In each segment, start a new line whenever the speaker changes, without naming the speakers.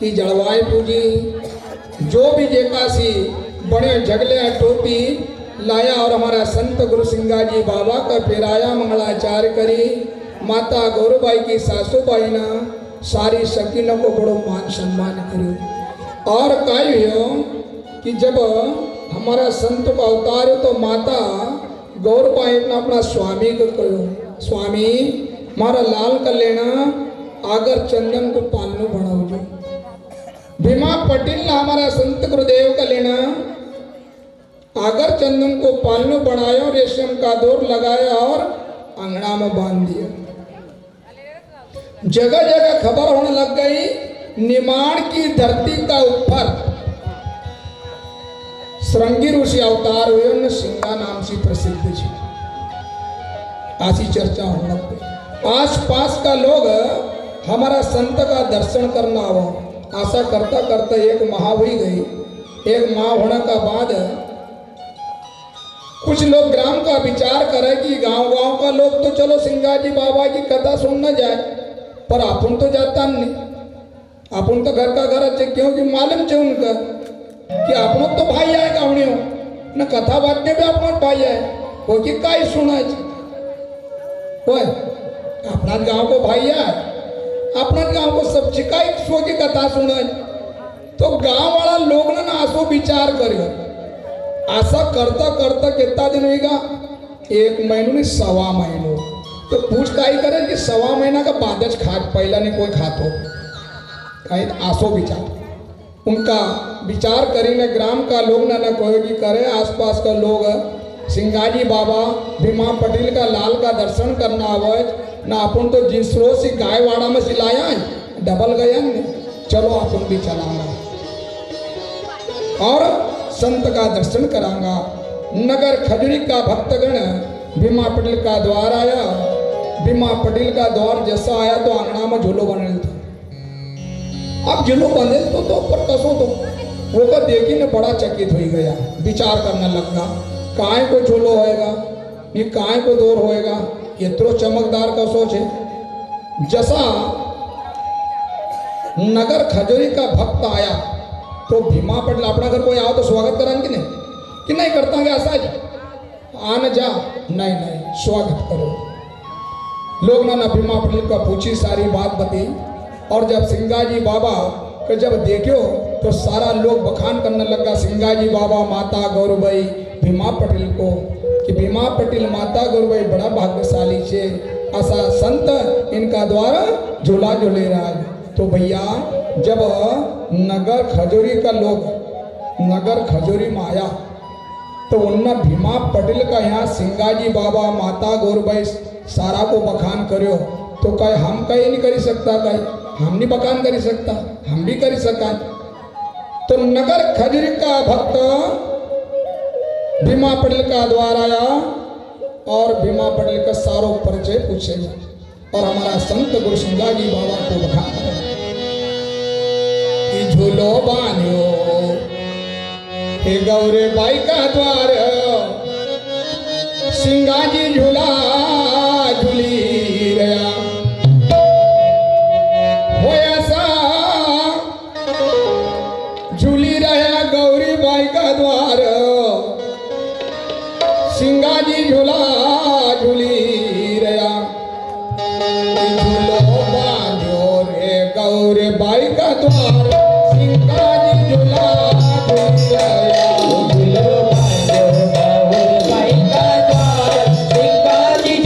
की जड़वाए पूजी, जो भी जेकासी बड़े झगले टोपी लाया और हमारा संत गुरु सिंगा जी बाबा का फेराया मंगलाचार करी। माता गौरबाई की सासूबाई ना सारी शकीनों को बड़ो मान सम्मान करो। और कही हो कि जब हमारा संत का अवतार तो माता गौरबाई ने अपना स्वामी को कहो, स्वामी मारा लाल कर लेना आगर चंदन को पालनू बढ़ाओ जो। भीमा पटेल ने हमारा संत गुरुदेव का लेना आगर चंदन को पालनू बनाया, रेशम का डोर लगाया और अंगना में बांध दिया। जगह जगह खबर होने लग गई निमाड़ की धरती का ऊपर श्रृंगी ऋषि अवतार हुए, उन्हें सिंगा नाम से प्रसिद्ध है। ऐसी चर्चा होने लग गई। आस पास का लोग हमारा संत का दर्शन करना हो आशा करता करता एक माह हुई गई। एक माह होने का बाद कुछ लोग ग्राम का विचार करे कि गांव गांव का लोग तो चलो सिंगा जी बाबा की कथा सुनना जाए, पर अपन तो जाता नहीं। अपन तो घर का घर अच्छे, क्योंकि मालूम है उनका कि अपनो तो भाई आए गावने हो न कथा बांटने भी अपना भाई आए वो कि काई सुना कोई अपना गांव को भाई आए, अपना गांव को सब चिकाई सो की कथा सुना। तो गांव वाला लोग ना आसो विचार करो। आशा करता करता कितना दिन होगा, एक महीनों नहीं सवा महीनों। तो पूछ काई करे कि सवा महीना का बादज खात पहला नहीं कोई खातो कहीं आसो विचार उनका विचार करी ने ग्राम का लोग ना कहो कि करे। आसपास का लोग सिंगाजी बाबा भीमा पटेल का लाल का दर्शन करना आवे ना, अपन तो जिसरो से गाय वाड़ा में सिलाया है डबल गया नहीं, चलो अपन भी चलाना और संत का दर्शन करांगा। नगर खजुरी का भक्तगण भीमा पटेल का द्वार आया। भीमा पटेल का द्वार जैसा आया तो आंगना में झूलो बने था। अब झूलो बने तो पर कसो तो वो का देखी ने बड़ा चकित हो गया, विचार करने लगा काय को झूलो होएगा ये काय को दौर होएगा, ये तो चमकदार कसो छे। जैसा नगर खजुरी का भक्त आया तो भीमा पटेल अपना घर कोई आओ तो स्वागत कराएंगे कि नहीं करता क्या ऐसा आन जा नहीं नहीं स्वागत करो। लोग ना भीमा पटेल का पूछी सारी बात बती और जब सिंगाजी बाबा को जब देखो तो सारा लोग बखान करने लगा सिंगाजी बाबा माता गौरबाई भीमा पटेल को कि भीमा पटेल माता गौरबाई बड़ा भाग्यशाली छे, ऐसा संत इनका द्वारा झूला झूले रहा है। तो भैया जब नगर खजूरी का लोग नगर खजूरी में आया तो उन्ना भीमा पटेल का यहाँ सिंगाजी बाबा माता गौरबाई सारा को बखान करो तो कहे हम कहीं नहीं करी सकता, कहे हम नहीं बखान करी सकता, हम भी करी सका। तो नगर खजूरी का भक्त भीमा पटेल का द्वार आया और भीमा पटेल का सारो परिचय पूछे और हमारा संत गुरु सिंगाजी बाबा को बखान करे। झूलो बान्यो हे गौरे बाई का द्वार सिंगाजी झूला झूली गया हो ऐसा झूली रहा गौरी बाई का द्वार सिंगाजी झूला झूली रहा। झूलो बांधो रे गौरे बाई का द्वार सिंगाजी झूला झूली रहा। झूलो बांधो गौरी बाई का द्वार सिंगाजी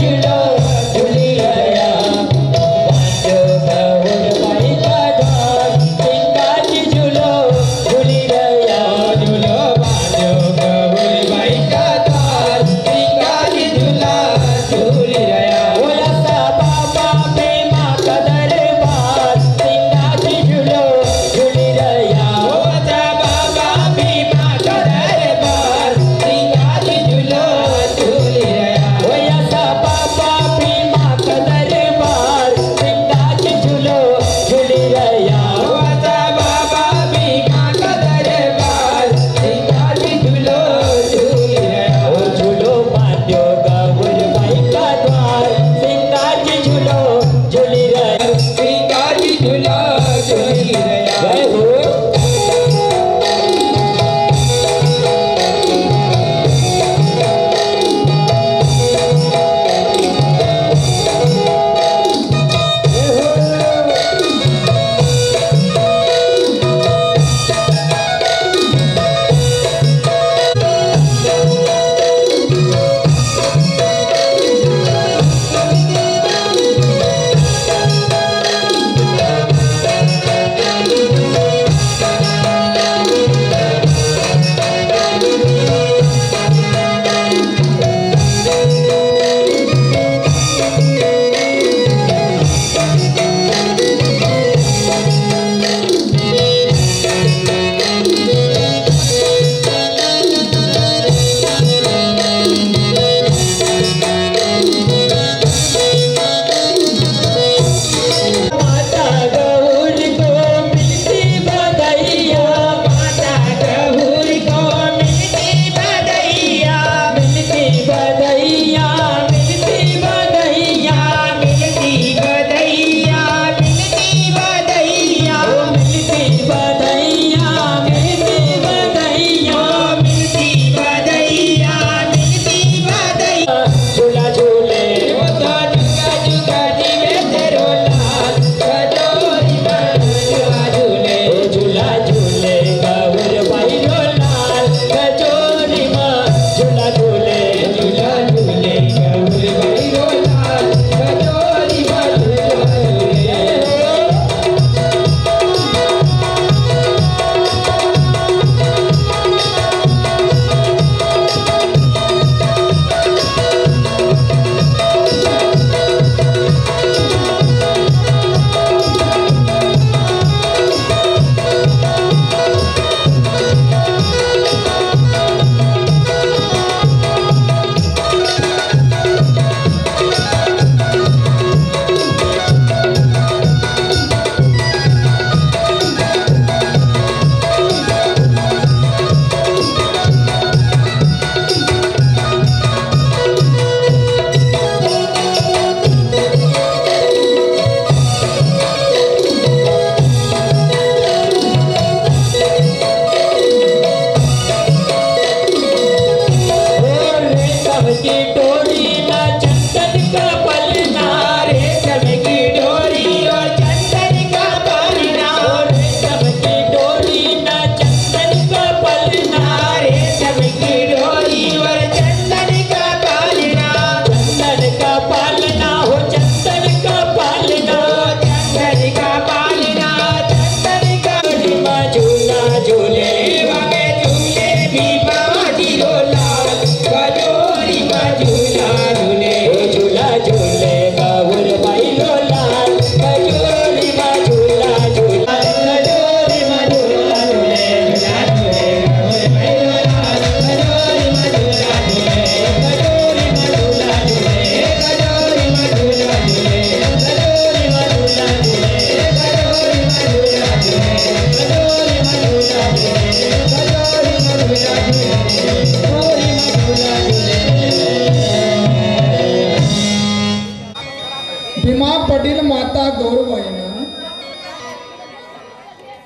भीमा पटेल माता गौरवाईना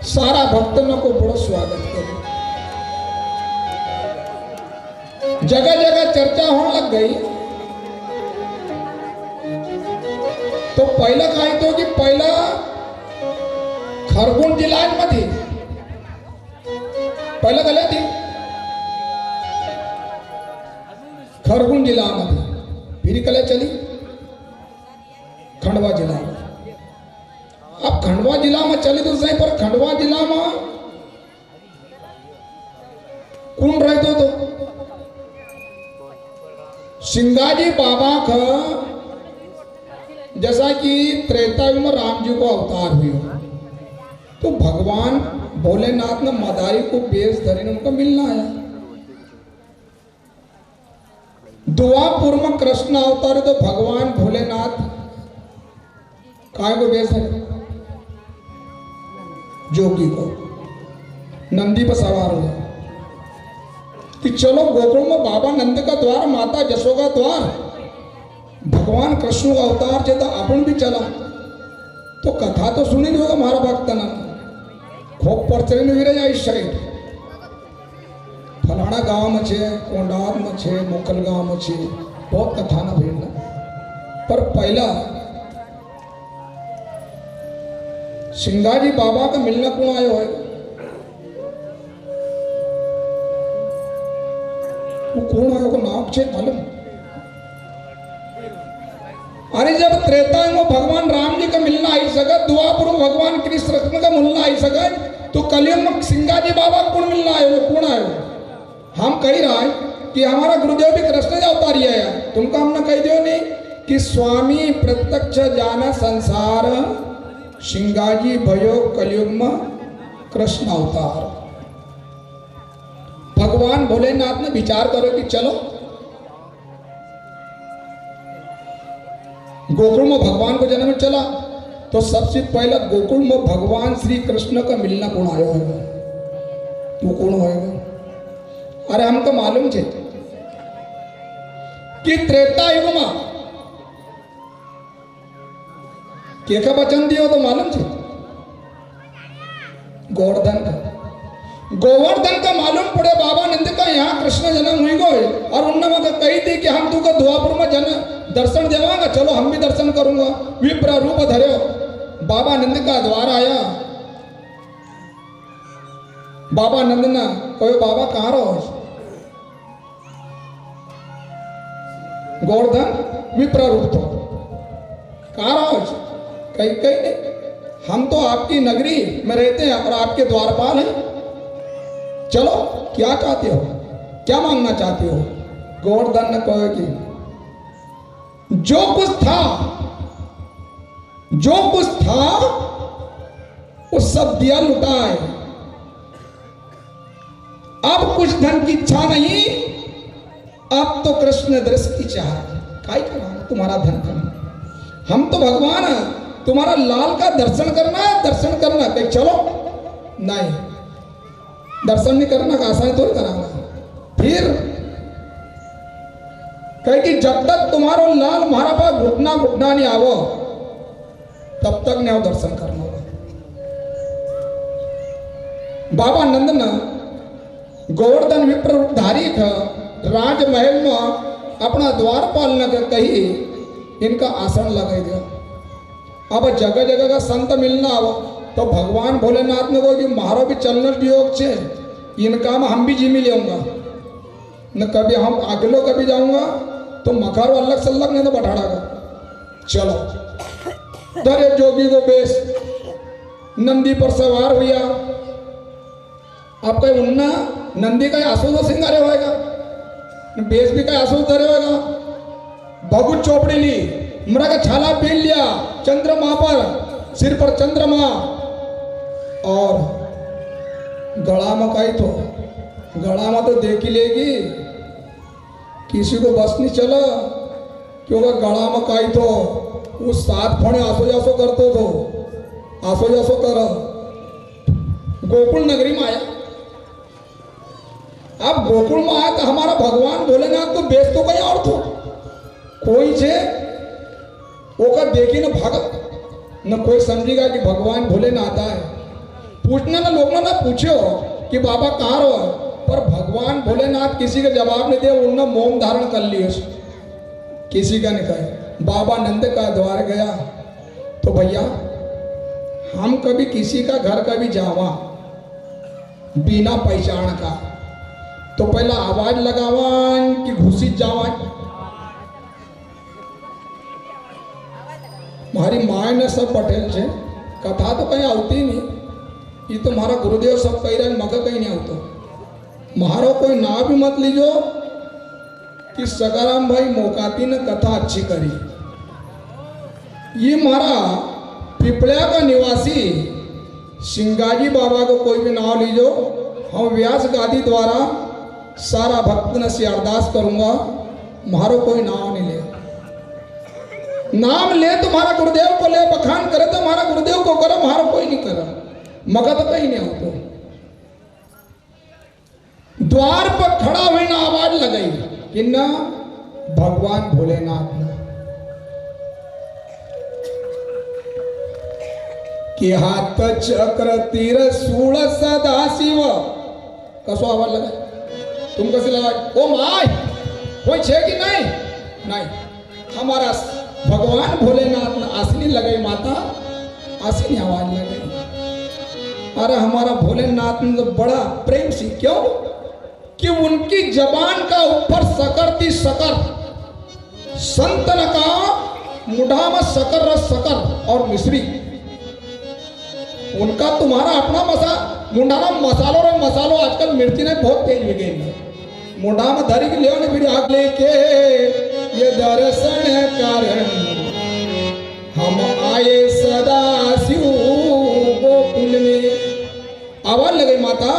सारा भक्तों को बड़ा स्वागत करो। जगह जगह चर्चा होने लग गई। तो पहिलं काय तो की पहिला खरगोन जिल्ह्यामध्ये पहिलं गल्या ती खरगोन जिल्ह्यामध्ये फिर कल्या चली खंडवा जिला में। अब खंडवा जिला में चली तो सही, पर खंडवा जिला में कौन रहते तो सिंगाजी बाबा का जैसा कि त्रेता युग में राम जी को अवतार हुआ, तो भगवान भोलेनाथ ने मदारी को बेस धरी उनको मिलना है। दुआपुर में कृष्ण अवतार तो भगवान भोलेनाथ काय को बेस धरे जोगी को नंदी पर सवार हुआ कि चलो गोकुल में बाबा नंद का द्वार, माता जशोदा द्वार, भगवान कृष्ण का अवतार थे तो अपन भी चला। तो कथा तो सुनी नहीं होगा हमारा भक्त ना खूब परचरी वीर जाए साइड फलाना गांव में छे, कोंडार में छे, मोकल गांव में छे, बहुत कथा ना भेजना। पर पहला सिंगाजी बाबा का मिलना कौन आयो है, वो कौन आयो को नाम छे मालूम? अरे जब त्रेता में भगवान राम जी का मिलना आई सका, दुआपुर में भगवान कृष्ण का मिलना आई सका, तो कलयुग में सिंगाजी बाबा कौन मिलना आयो, कौन आयो? हम कही रहा है कि हमारा गुरुदेव भी कृष्ण जी अवतारी है। तुमको हमने कह दियो नहीं कि स्वामी प्रत्यक्ष जाना संसार, सिंगाजी भयो कलयुग में कृष्ण अवतार। भगवान भोलेनाथ ने विचार करो कि चलो गोकुल में भगवान को जन्म चला, तो सबसे पहले गोकुल में भगवान श्री कृष्ण का मिलना कौन आयो होगा, वो कौन होगा? अरे हमको मालूम है कि त्रेता युग में के का वचन दियो तो मालूम है गोवर्धन का। गोवर्धन का मालूम पड़े बाबा नंद का यहाँ कृष्ण जन्म हुई गए, और उन्होंने कही थी कि हम तुमको दुआपुर में जन्म दर्शन देवांगा, चलो हम भी दर्शन करूंगा। विप्र रूप धर्यो बाबा नंद का द्वार आया। बाबा नंद ना कहो बाबा कहाँ रहो? गोवर्धन विप्र रूप तो कहाँ रहो? कहीं कहीं नहीं, हम तो आपकी नगरी में रहते हैं और आपके द्वारपाल हैं। चलो क्या चाहते हो, क्या मांगना चाहते हो? गोवर्धन ने कहा कि जो कुछ था वो सब दिया लुटाए, अब कुछ धन की इच्छा नहीं, अब तो कृष्ण दृष्टि की चाह। काय करना तुम्हारा धन करना, हम तो भगवान है, तुम्हारा लाल का दर्शन करना है, दर्शन करना। कहीं चलो नहीं, दर्शन नहीं करना का आसान थोड़ी करांगा। फिर कहे कि जब तक तुम्हारा लाल हमारा पास घुटना घुटना नहीं आवो, तब तक नहीं दर्शन करना होगा। बाबा नंद न गोवर्धन विप्र रूपधारी था, राजमहल में अपना द्वारपाल न कही इनका आसन लगा दिया। अब जगह जगह का संत मिलना आवो, तो भगवान भोलेनाथ ने कहा कि मारो भी चलने योग छे, इनका में हम भी जिमी लेऊंगा न, कभी हम अगलो कभी जाऊंगा तो मखारो अलग सल्लग नहीं तो बैठाड़ागा। चलो धरे जोगी को बेस नंदी पर सवार हुआ। अब कहीं उन्ना नंदी का आसूद सिंगारे होएगा, बेस भी का आसूद धरे होएगा। भगुत चौपड़ी ली, मरा का छाला पहन लिया, चंद्रमा पर, सिर पर चंद्रमा, और गला में कही तो गला में तो देख ही लेगी, किसी को बस नहीं चला, क्योंकि गला में कही तो वो 7 फणे आसो जासो करते तो आसो जासो कर गोकुल नगरी में आया। अब गोकुल में आया तो हमारा भगवान भोलेनाथ को बेच तो कहीं और तो कोई छे वो का देखी ना भागत न कोई समझेगा कि भगवान भोलेनाथ है। पूछना ना लोग ना पूछो कि बाबा कहाँ रहो, पर भगवान भोलेनाथ किसी का जवाब नहीं दिया, उन्होंने मोम धारण कर लिया। किसी का नहीं कहे। बाबा नंद का द्वार गया तो भैया हम कभी किसी का घर कभी जावा बिना पहचान का तो पहला आवाज लगावान कि घुसी जावान। मारी माए ने सब पटेल से कथा तो कहीं आती नहीं, ये तो हमारा गुरुदेव सब कह रहे मगर कहीं नहीं आता। मारो कोई ना भी मत लीजो कि सकाराम भाई मौकाती ने कथा अच्छी करी। ये हमारा पिपलिया का निवासी सिंगाजी बाबा को कोई भी नाम लीजो, हम व्यास गादी द्वारा सारा भक्त न से अरदास करूंगा, मारो कोई नाम नहीं ले। नाम ले तुम्हारा गुरुदेव को ले, बखान करे तो हमारा गुरुदेव को करो, मारो कोई नहीं करो, मगर तो कहीं नहीं होता। द्वार पर खड़ा हुई ना आवाज लगाई कि ना भगवान भोलेनाथ ना कि हाथ चक्र तीर सूल सदा शिव कसो आवाज लगा, तुम कैसे लगा? ओ माय कोई छे कि नहीं? नहीं, हमारा भगवान भोलेनाथ ने असली लगाई माता, असली आवाज लगाई। अरे हमारा भोलेनाथ ने तो बड़ा प्रेम सी, क्यों कि उनकी जबान का ऊपर सकर थी, सकर संतन का मुढ़ा में सकर रस सकर और मिश्री। उनका तुम्हारा अपना मुंडा में मसालो और मसालो आजकल मिर्ची ने बहुत तेज भी गई। मुंडा में धरी की ले फिर आग लेके ये दर्शन कारण हम आए सदा शिव गोकुल में। आवाज लगी माता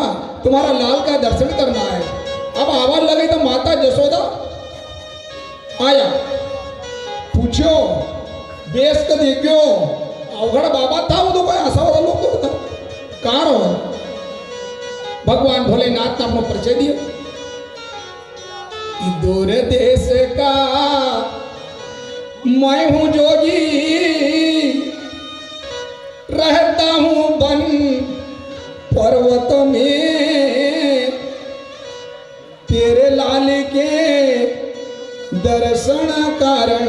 तुम्हारा लाल का दर्शन करना है। अब आवाज लगी तो माता जसोदा आया, पूछो बेस को देखो, अवघड़ बाबा था वो तो कोई आशा वाला लोग तो था कहाँ रहो। भगवान भोलेनाथ ने अपना परिचय दिया, दूर देश का मैं हूं जोगी, रहता हूं वन पर्वत में, तेरे लाल के दर्शन कारण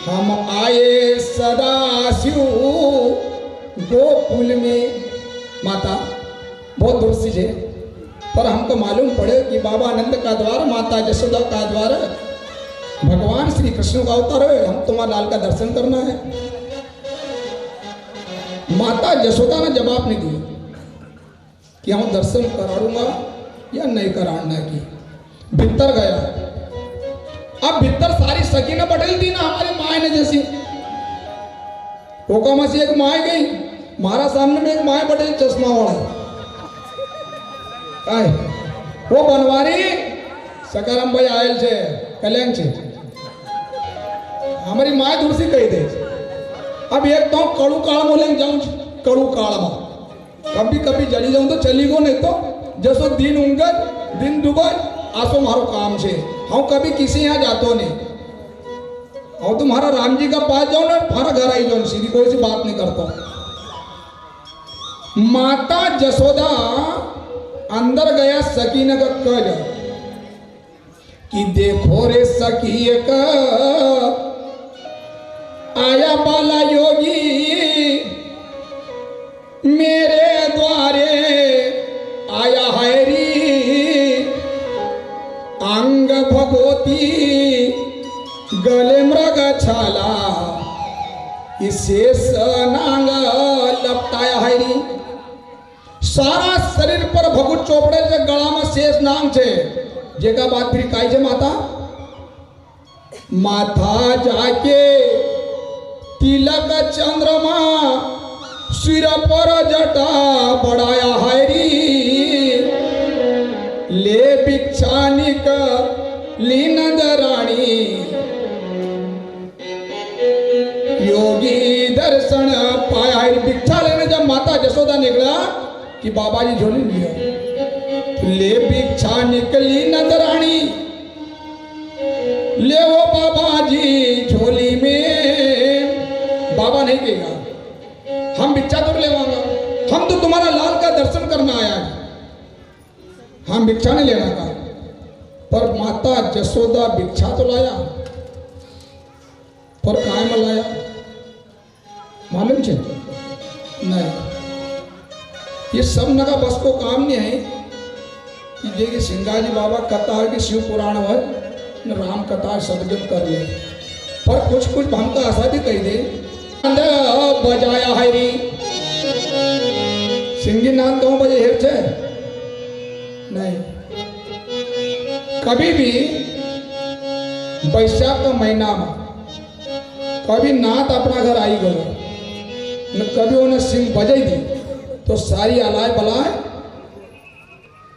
हम आए सदा शिव गोकुल में। माता बहुत दूर से है, पर हमको मालूम पड़े कि बाबा आनंद का द्वार, माता जसोदा का द्वार, भगवान श्री कृष्ण का अवतार है, हम तुम्हारा लाल का दर्शन करना है। माता जसोदा ने जवाब नहीं दिया कि हम दर्शन कराऊंगा या नहीं कराना की। भीतर गया, अब भीतर सारी सकीना पटेल थी ना हमारी माए ने जैसी, कोका से एक माए गई, मारा सामने में एक माए पटेल चश्मा वाला आए, वो बनवारी सकाराम भाई आयल छे कल्याण छे, हमारी माए दूर से कही दे। अब एक तो कड़ू काल बोले जाऊं, कड़ू काल में कभी कभी जली जाऊं तो चली गो, नहीं तो जैसो दिन उंगल दिन डूबल आसो मारो काम से। हम कभी किसी यहाँ जातो नहीं, और तुम्हारा राम जी का पास जाओ ना, तुम्हारा घर आई जाओ, सीधी कोई सी बात नहीं करता। माता जसोदा अंदर गया सकीना का कज कि देखो रे सखी का आया बाला योगी, मेरे द्वारे आया हैरी, अंग भगवती गले मृग छाला, इसे नांग लपटाया हैरी। सारा शरीर पर भगुत चोपड़े से गला में शेष नांग छे, जेका बात फिर काई छे माता, माथा जाके तिलक चंद्रमा, सिर पर जटा बढ़ाया हैरी, ले भिक्षानिक लीनंद रानी, योगी दर्शन पाया है। भिक्षा लेने जब माता जसोदा निकला कि बाबा जी झोली लिया, ले भिक्षा निकली नंदरानी, ले वो बाबा जी झोली में नहीं कहेगा हम भिक्षा तो लेवांगा, हम तो तुम्हारा लाल का दर्शन करना आया है, हम भिक्षा नहीं लेना का। पर माता जसोदा भिक्षा तो लाया, पर काय में लाया मालूम छे नहीं। ये सब नगा बस को काम नहीं है कि जे सिंगाजी बाबा कथा है कि शिव पुराण है न राम कथा सदगत कर ले, पर कुछ कुछ हम तो ऐसा भी कह दे बजाया है री सिंगी नाम 2 बजे हेर छे नहीं। कभी भी बैसाख का महीना में कभी नात अपना घर आई गयो न कभी उन्हें सिंह बजाई दी तो सारी अलाय बलाय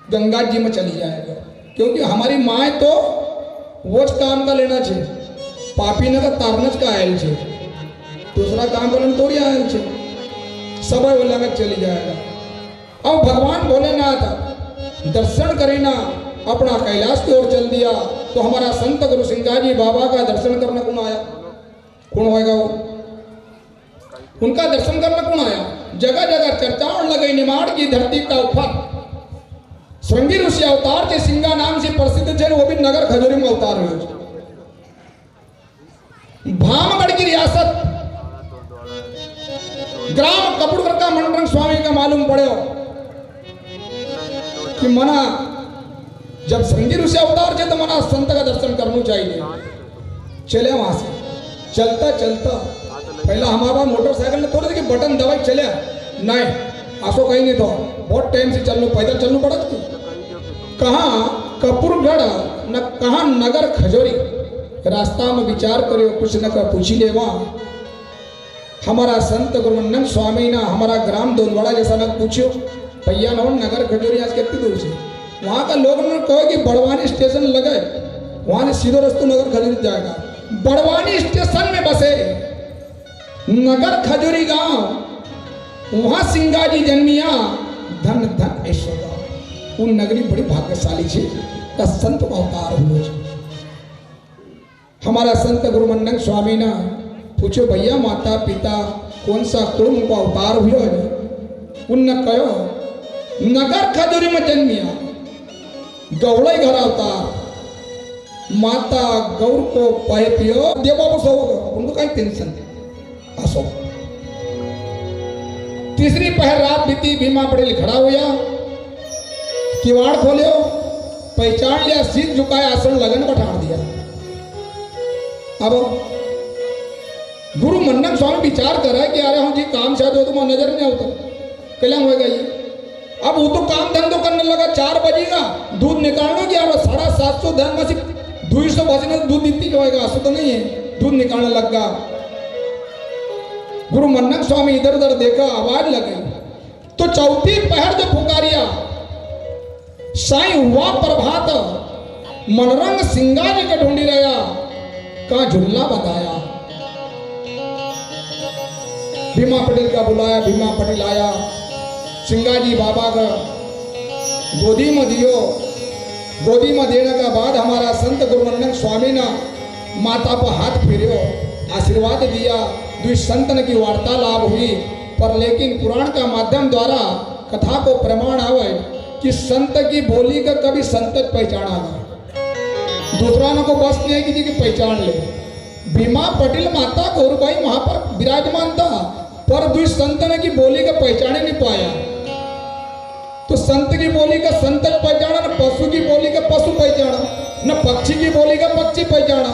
गंगा जी में चली जाएगा, क्योंकि हमारी माए तो वो काम का लेना छे, पापी ने का तारनच का आयल छे, दूसरा काम का लेना थोड़ी आयल छे, सब वो लगत चली जाएगा। अब भगवान भोलेनाथ दर्शन करे ना अपना कैलाश की ओर चल दिया, तो हमारा संत गुरु सिंगाजी बाबा का दर्शन करना कौन आया, कौन होएगा वो, उनका दर्शन करना कौन आया। जगह जगह चर्चा और लगे निमाड़ की धरती का उफर श्रृंगी ऋषि अवतार के सिंगा नाम से प्रसिद्ध है, वो भी नगर खजूरी में अवतार हुए। भामगढ़ की रियासत ग्राम कपूरगढ़ का मंडरंग स्वामी का मालूम पड़े कि मना जब श्रृंगी ऋषि अवतार थे तो मना संत का दर्शन करना चाहिए। चले वहां से चलता चलता पहला हमारा मोटरसाइकिल ने थोड़ी सी बटन दबाई चले नहीं, आसो कहीं नहीं तो बहुत टाइम से चलना पैदल चलना पड़ा थी। कहाँ कपूरगढ़ न कहाँ नगर खजोरी, रास्ता में विचार करियो कुछ न कर पूछी ले। वहाँ हमारा संत गुरुमंडन स्वामी ना हमारा ग्राम दोनवाड़ा जैसा न पूछो भैया न नगर खजोरी आज कितनी दूर से, वहाँ का लोग ने कहो कि बड़वानी स्टेशन लगे, वहाँ से सीधो रस्तो नगर खजूरी जाएगा। बड़वानी स्टेशन में बसे नगर खजूरी गांव, वहाँ सिंगाजी जन्मिया, धन धन ऐश्वर्या। वो नगरी बड़ी भाग्यशाली छे का संत का अवतार हुए। हमारा संत गुरुमंडन स्वामी ना पूछो भैया माता पिता कौन सा कुल का अवतार हुआ है, उनने कहो नगर खजूरी में जन्मिया, गौड़े घर अवतार, माता गौर को पाए पियो देवा सो उनको कहीं टेंशन आसो। तीसरी पहर रात बीती, भीमा पटेल खड़ा हुआ, किवाड़ खोलियो, पहचान लिया, सीध झुकाया, आसन लगन बैठा दिया। अब गुरु मंडन स्वामी विचार कर रहा है कि अरे हम जी काम शायद हो तो मैं नजर नहीं आता कलम होगा ये। अब वो तो काम धंधो करने लगा, 4 बजेगा दूध निकालने की 750 धन में से 200 बजने दूध दीती जाएगा, ऐसा तो नहीं है, दूध निकालने लग गया। गुरु मंडन स्वामी इधर उधर देखा, आवाज लगी तो चौथी पहर जो पुकारिया, साई हुआ प्रभात, मनरंग सिंगाजी के ढूंढी रहा, कहा झुल्ला बताया। भीमा पटेल का बुलाया, भीमा पटेल आया, सिंगाजी बाबा का गोदी में दियो, गोदी में देने का बाद हमारा संत गुरुमंडन स्वामी ने माता पर हाथ फेरियो, आशीर्वाद दिया, दुई संतन की वार्तालाप हुई। पर लेकिन पुराण का माध्यम द्वारा कथा को प्रमाण आवे कि संत की बोली का कभी संत पहचाना ना, दूसरा न को बस नहीं कि पहचान ले। भीमा पटेल माता गौरबाई वहां पर विराजमान था, पर दुई संतन की बोली का पहचाने नहीं पाया। तो संत की बोली का संत पहचाना, न पशु की बोली का पशु पहचाना, न पक्षी की बोली का पक्षी पहचाना।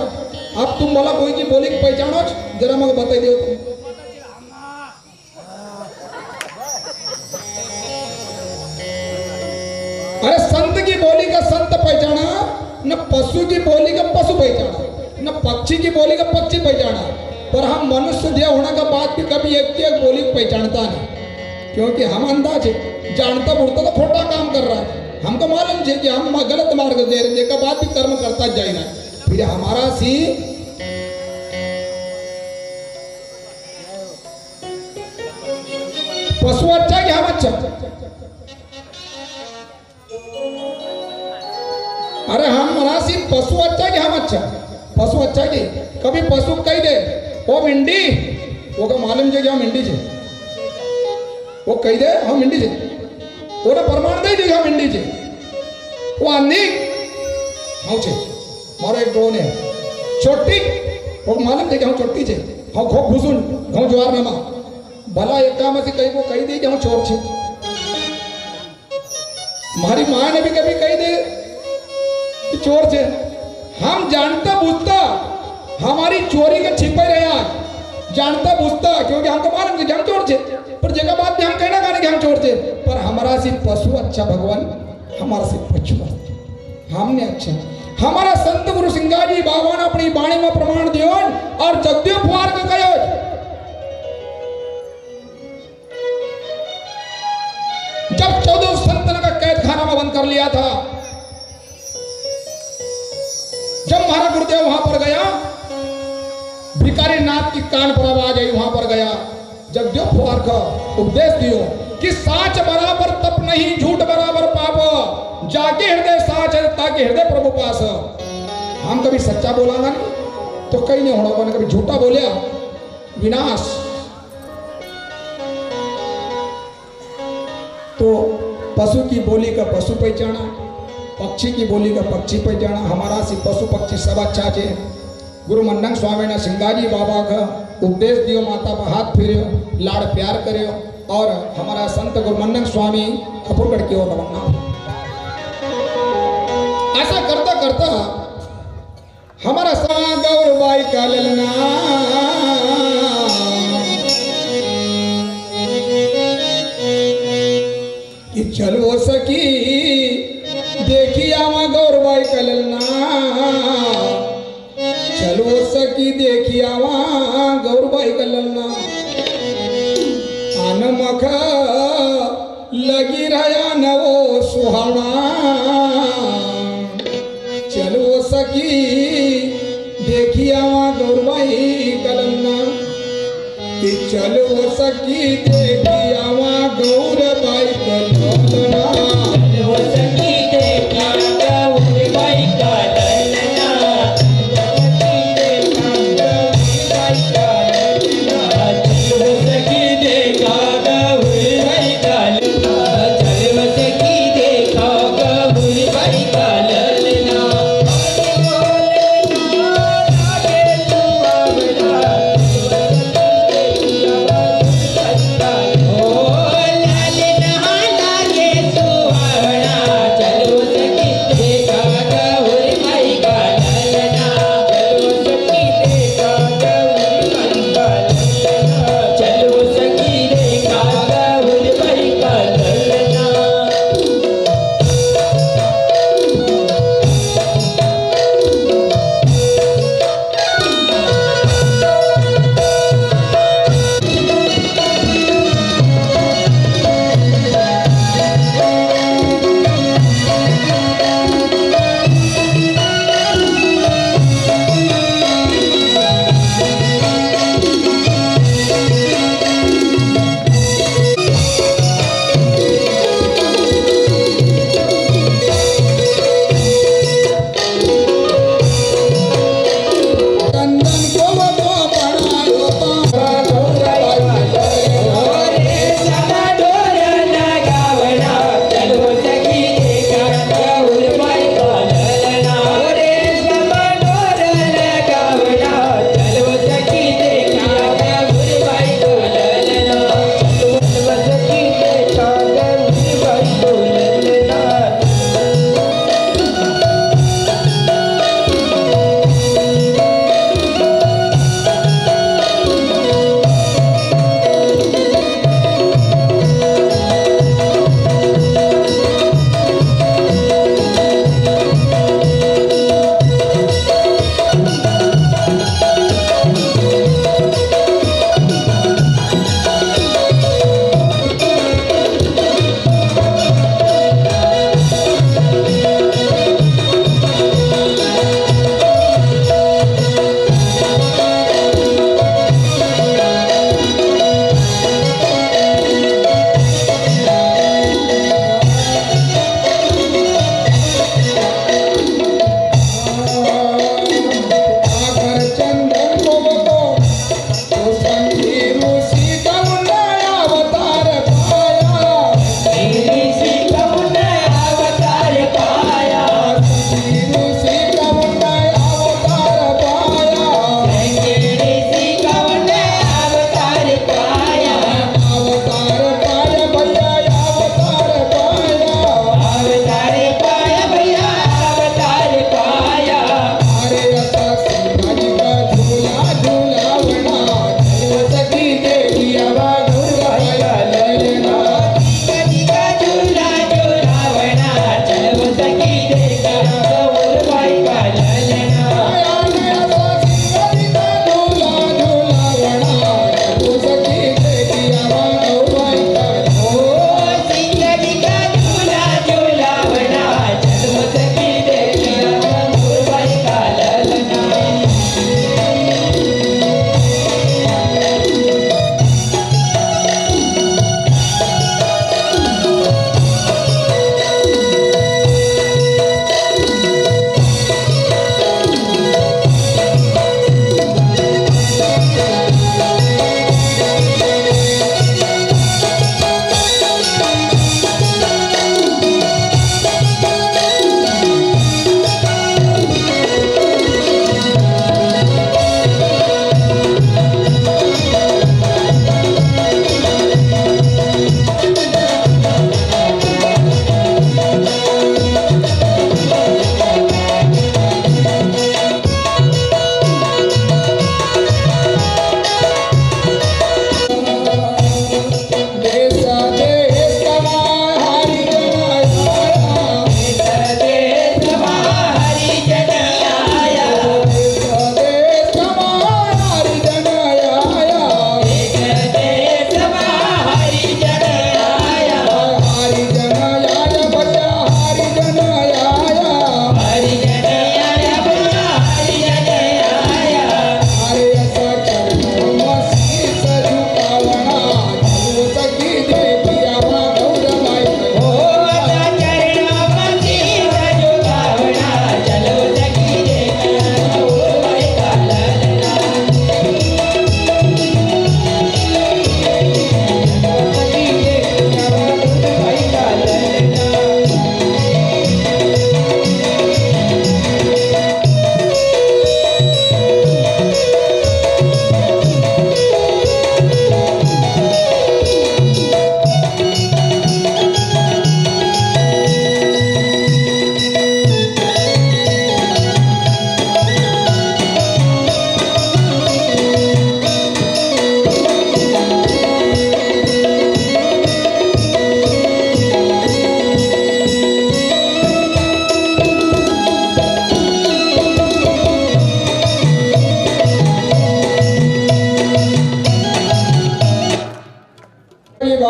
अब तुम बोला कोई की बोली की पहचानो, जरा मग बता दो तुम। अरे संत की बोली का संत पहचाना, न पशु की बोली का पशु पहचाना, न पक्षी की बोली का पक्षी पहचाना। पर हम मनुष्य दिया होने का बाद भी कभी एक बोली पहचानता नहीं, क्योंकि हम अंदाज जानता बुढ़ता तो खोटा काम कर रहा है। हमको मालूम है कि हम गलत मार्ग दे रहे का बाद भी कर्म करता जाएगा। फिर हमारा सी पशु अच्छा कि हम अच्छा? अरे हम मरासी पशु अच्छा कि हम अच्छा? पशु अच्छा कि कभी पशु कह दे ओ मिंडी वो का मालूम છે કે हम हिंदी છે वो कही दे हम हिंदी છે ओने प्रमाण दे दे हम हिंदी છે वो अन्नी हाँ છે मारो एक ड्रोन है छोटी वो मालूम છે કે हम छोटी છે हाँ खो घुसून हम ज्वार नमा भला एक काम से कहीं को कही दे कि हम चोर છે हमारी माँ ने भी कभी कही दे कि चोर છે हम जानता बूझता हमारी चोरी के छिपे रहे जानता बूझता क्योंकि हमको मालूम है कि हम चोर थे पर जगह बात भी हम कहना गाने कि हम चोर थे पर हमारा सिर्फ पशु अच्छा भगवान हमारा सिर्फ पशु हमने अच्छा हमारा संत गुरु सिंगाजी बाबा ने अपनी वाणी में प्रमाण दियो और जगदेव फुआर को कहो जब 14 संतन का कैद खाना में बंद कर लिया था जब महाराज गुरुदेव वहां पर गया भिकारी नाथ की कान पर आवाज आई वहां पर गया जगदेव फुआर का उपदेश दियो कि साच बराबर तप नहीं झूठ बराबर पाप जाके हृदय साच है ताकि हृदय प्रभु पास हम कभी सच्चा बोला ना तो कहीं नहीं होना कभी झूठा बोलिया विनाश तो पशु की बोली का पशु पहचाना पक्षी की बोली का पक्षी पहचाना हमारा सी पशु पक्षी सब अच्छा है गुरु मंडन स्वामी ने सिंगाजी बाबा का उपदेश दियो माता पर हाथ फेरियो लाड़ प्यार करियो और हमारा संत गुरु मंडन स्वामी कपूरगढ़ की ओर रवाना ऐसा करता करता हमारा गौरबाई का ललना कि चलो सकी देखिया वहां गौरबाई का ललना चलो सकी देखिया वहां गौरबाई का ललना आनमख लगी रहा न वो सुहाना चलो सकी देखिया वहां गौरबाई का ललना कि चलो सकी देखिया वहां गौरबाई का ललना चलो सकी देखिया गौरबाई का
Oh, la la la.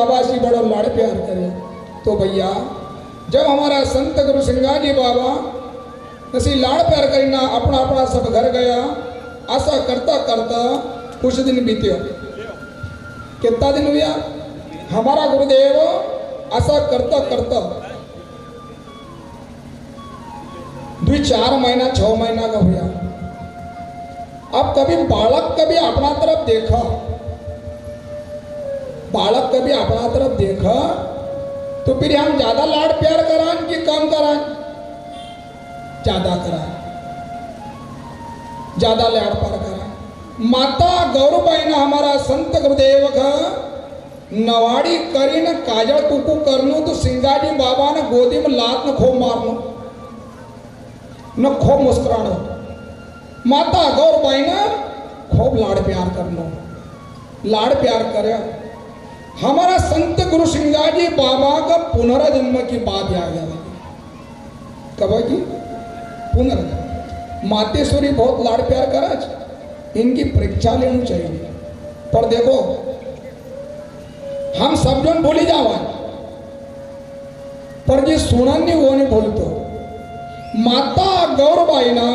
बाबा से बड़ो लाड़ प्यार करे। तो भैया जब हमारा संत गुरु सिंगा जी बाबा नसी लाड़ प्यार करीना अपना अपना सब घर गया, ऐसा करता करता कुछ दिन बीते। कितना दिन हुआ हमारा गुरुदेव ऐसा करता करता 2-4 महीना 6 महीना का हुआ। अब कभी बालक कभी अपना तरफ देखा, बालक कभी अपना तरफ देखा तो फिर हम ज्यादा लाड़ प्यार कराएं कि कम कराएं? ज्यादा कराएं, ज्यादा लाड़ प्यार कराएं। माता गौरबाई ने हमारा संत गुरुदेव का नवाड़ी करी न काजल कुकू करनो तो सिंगाजी बाबा ने गोदी में लात न खूब मारनो न खूब मुस्कुरानो। माता गौरबाई ने खूब लाड़ प्यार करनो, लाड़ प्यार करे। हमारा संत गुरु सिंगाजी बाबा का पुनर्जन्म की बात याद आ गई। कब की पुनर्जन्म? मातेश्वरी बहुत लाड़ प्यार करा, इनकी परीक्षा लेनी चाहिए। पर देखो हम सब जन बोली जावा, पर जी सुनन नहीं वो नहीं बोलतो। माता गौरबाई ना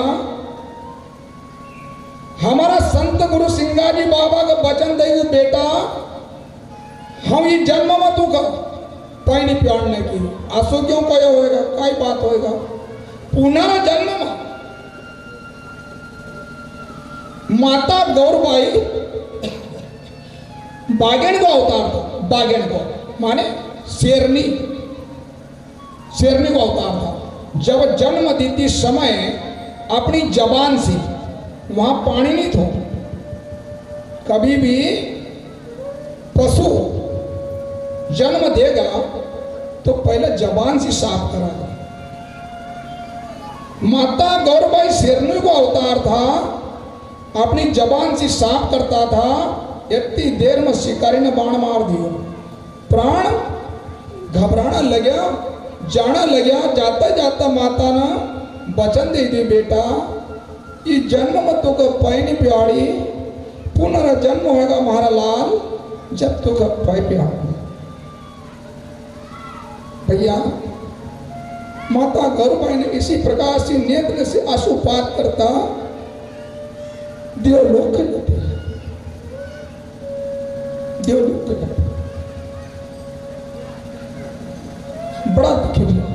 हमारा संत गुरु सिंगाजी बाबा का वचन दे बेटा हम ये जन्म में तू का पानी प्यारने की आंसू क्यों कहो होएगा, काय बात होएगा? पुनर्जन्म में माता गौरबाई बागेन को अवतार था। बागेन को माने शेरनी, शेरनी को अवतार था। जब जन्म देती समय अपनी जबान से, वहां पानी नहीं था, कभी भी पशु जन्म देगा तो पहले जबान से साफ करागा। माता गौरबाई शेरनी को अवतार था, अपनी जबान से साफ करता था। इतनी देर में शिकारी ने बाण मार दिया, प्राण घबराना लगा, जाना लगा। जाता जाता माता ने वचन दे दी बेटा ये जन्म में तो का पैनी प्यारी, पुनर्जन्म होगा हमारा लाल जब तो का पै प्यार। भैया माता गौरबाई ने इसी प्रकार से नेत्र से आशुपात करता देवलोक जाते, देवलोक जाते। बड़ा दुखी हुआ।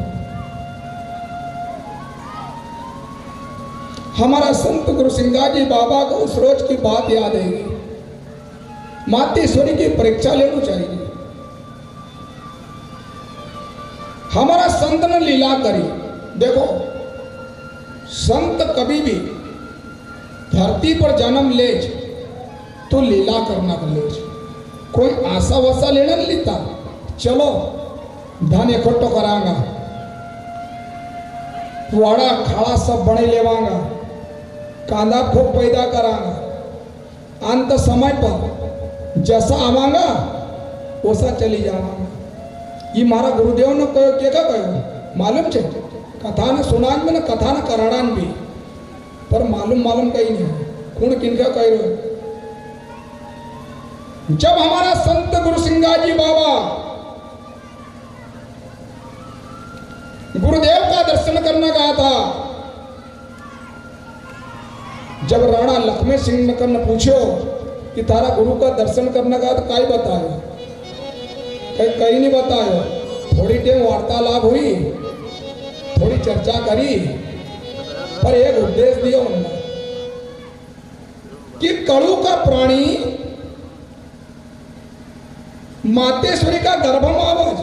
हमारा संत गुरु सिंगाजी बाबा को उस रोज की बात याद आएगी। मातेश्वरी की परीक्षा लेनी चाहिए। हमारा संत ने लीला करी। देखो संत कभी भी धरती पर जन्म ले तो लीला करना कर ले, कोई आशा वसा लेना नहीं लेता। चलो धन इकट्ठो करांगा, वाड़ा खाड़ा सब बने लेवांगा, कांदा खूब पैदा करांगा, अंत समय पर जैसा आवांगा वैसा चली जावांगा। ये मारा गुरुदेव ने कहो क्या कहो मालूम छे? कथा ने सुनान में ना कथा ने कराड़ान भी, पर मालूम कहीं नहीं कौन किनका कह रहे। जब हमारा संत गुरु सिंगाजी बाबा गुरुदेव का दर्शन करने गया था, जब राणा लक्ष्मण सिंह ने पूछो कि तारा गुरु का दर्शन करने गया तो काय बतायो? कहीं नहीं बतायो। थोड़ी देर वार्तालाप हुई, थोड़ी चर्चा करी, पर एक उद्देश्य दिया उन्होंने कि कड़ू का प्राणी मातेश्वरी का गर्भ में आवाज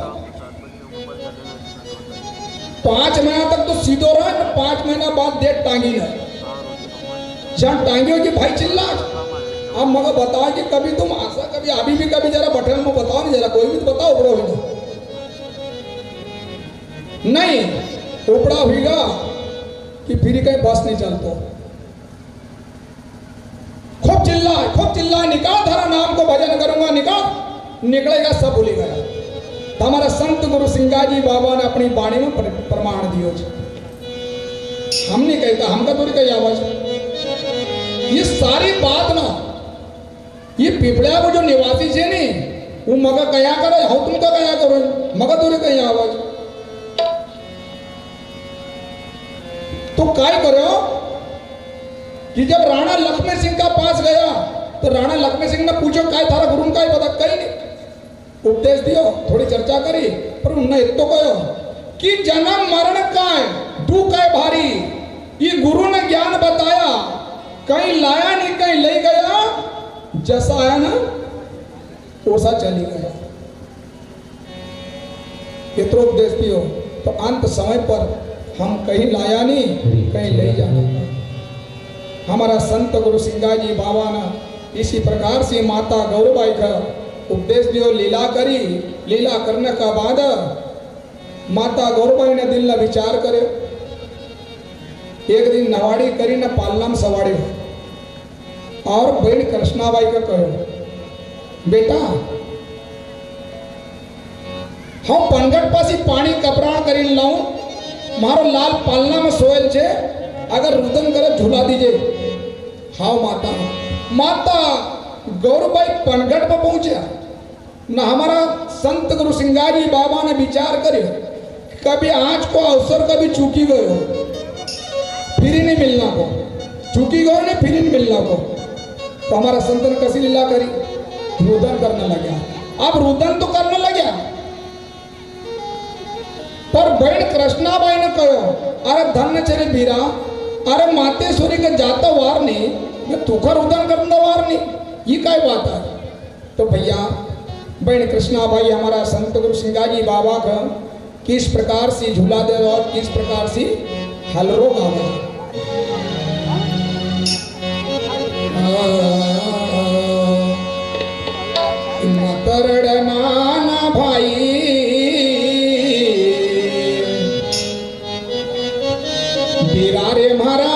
5 महीना तक तो सीधो रहा, 5 महीना बाद डेट टांगी ना, जहां टांगी की भाई चिल्ला। अब मगर बताओ कि कभी तुम आशा कभी अभी भी कभी जरा बटन में बताओ नहीं, जरा कोई भी तो बताओ। उपड़ा हुई नहीं, उपड़ा हुईगा कि फिर कहीं बस नहीं चलता। खूब चिल्ला निकाल धारा नाम को भजन करूंगा, निकाल निकलेगा सब भूली गया। तो हमारा संत गुरु सिंगाजी बाबा ने अपनी वाणी में प्रमाण दियो। हम नहीं कहता, हमका थोड़ी कही आवाज। ये सारी बात ना ये पिपड़ा को जो निवासी छे ने वो मग कया करे हो तुमका कया करो मग तुरे कहीं आवाज तो काय करो कि जब राणा लक्ष्मण सिंह का पास गया तो राणा लक्ष्मण सिंह ने पूछो काय थारा गुरु काय बता कहीं नहीं उपदेश दियो थोड़ी चर्चा करी पर उन्हें इतो कहो कि जन्म मरण काय दुख है भारी ये गुरु ने ज्ञान बताया कहीं लाया नहीं कहीं ले गया जैसा आया ना वैसा चली गया इतना उपदेश दियो तो अंत समय पर हम कहीं लाया नहीं कहीं ले जाना हमारा संत गुरु सिंगा जी बाबा ने इसी प्रकार से माता गौरबाई का उपदेश दियो लीला करी लीला करने का बाद माता गौरबाई ने दिल न विचार करे एक दिन नवाड़ी करी न पालना में सवाड़ी और बहन कृष्णाबाई का कहो बेटा हम पनगढ़ पासी पानी कपराण करी लाऊं मारो लाल पालना में सोयल छे अगर रुदन करे झूला दीजिए हाँ माता माता गौरबाई पनगढ़ पर पहुंचा न हमारा संत गुरु सिंगाजी बाबा ने विचार करे कभी आज को अवसर कभी चूकी गए हो फिर ही नहीं मिलना को चूकी गए ने फिर ही नहीं मिलना को तो हमारा संत ने कैसी लीला करी रुदन करने लगा अब रुदन तो करने लगा पर बहन कृष्णाबाई ने कहो अरे धन्य चरे बीरा अरे मातेश्वरी का जाता वार नहीं मैं तुखा रुदन करना वार नहीं ये काय बात है तो भैया बहन कृष्णाबाई हमारा संत गुरु सिंगाजी बाबा का किस प्रकार से झूला दे और किस प्रकार से हलरो गावे करड़ना भाई बिरारे मारा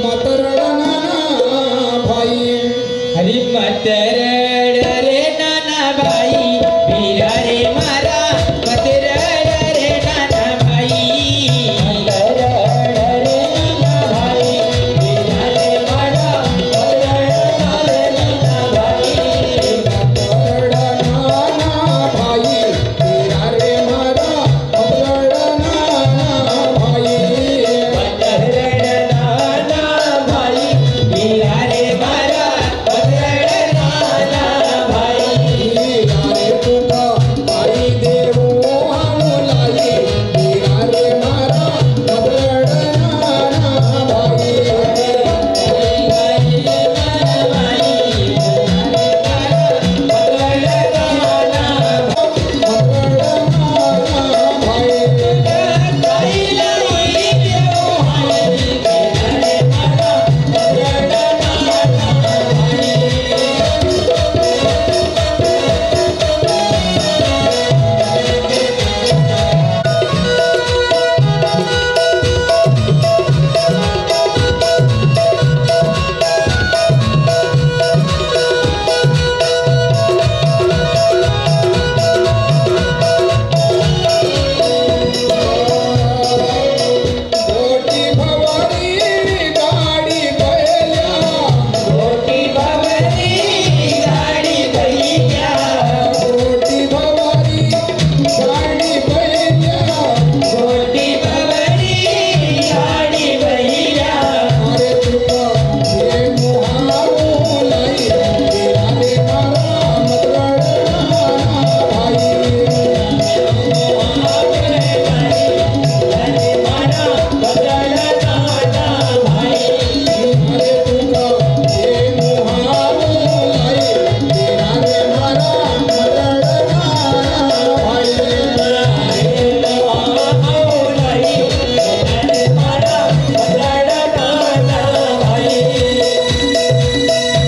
मतरड़ना भाई
हरि मतरड़ना